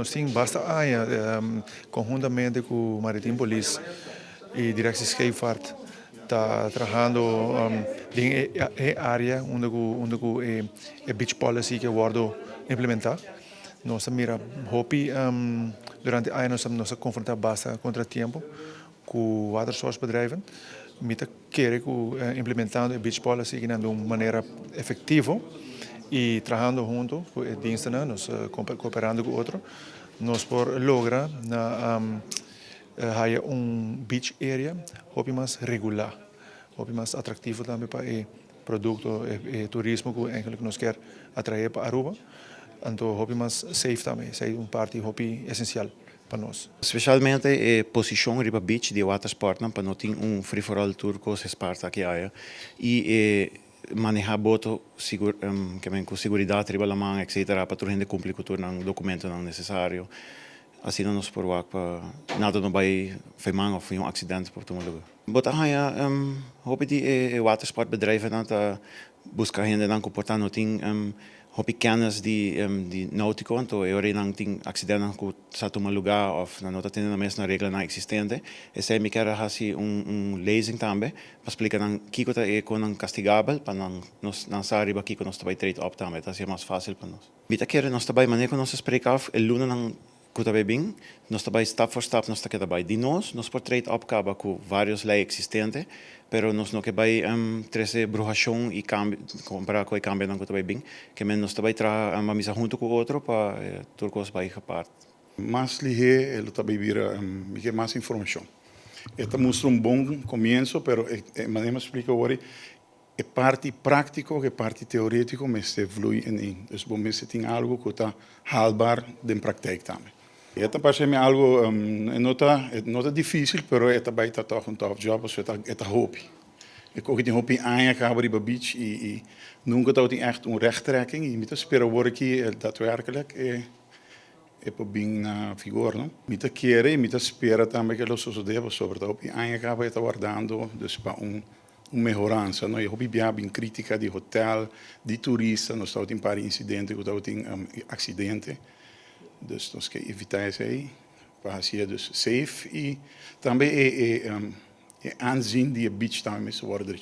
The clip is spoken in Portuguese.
Nós temos basta área, conjuntamente com o Maritime Police e Direção Scheepvaart, está trabalhando em área onde a beach policy que wordt implementar. Nós mira hopi durante a ano nós confrontar basta contratempo com watersourcebedrijven. Mita querer implementando a beach policy de uma maneira efetiva e trabalhando junto com a diensten, nós cooperando com outro, nós por lograr na beach area hopi mais regular, hopi mais atrativo também para o produto e turismo que eigenlijk nós quer atrair para Aruba. Então hopi mais safe também, é parte hopi essencial para nós. Especialmente a posição riba beach de watersport, para não ter free for all tour com essa parte aqui aí e manejar boto com segurança riba la mão, etc. para tu rende cumprir com o documento não necessário. Assim não nos porwak para nada não vai feimang of um acidente por todo lugar. Bota aí hopi die watersportbedrijven dat buscar gente não comportar não tem hopi kennis die nautico, então eu não tem acidente que está tomando lugar ou não está tendo a mesma regra não existente. Esse me quer fazer lezing também para explicar que coisa é com castigável para não saber que nós também trade up também, então é mais fácil para nós. Bita quer nós também maneira nós explicar o luna não que também bem, nós também step for step nós também de nós por trade up acaba com vários leis existentes, pero nós não que vai trazer bruxação e cambio comparar com o cambio não que também bem, que nós também tra uma misa junto com outro para turcos vai parte. Mais ligeiro, ele também vira mais informação. Esta mostra bom começo, pero maneira explica agora é parte prático que parte teórico, mas se flui em. Então, você tem algo que está halbar de praktijk também. Esta parece-me algo, não é difícil, pero esta vai estar toch tough job, dus esta hobby. Ik ook die hobby aangekomen bij de beach e nunca dat echt rechttrekking. Je moet spelen worden daadwerkelijk bem na figura, não? Mita querer, mita espera também que los sucedeva sobre o hobby aangekomen está guardando, dus para melhorança, não? E hobby bem crítica de hotel, de turista, nós estamos em par incidentes, nós estamos em acidente. Dus nós queremos evitar isso aí, para ser safe e também aanzien die beach também se worden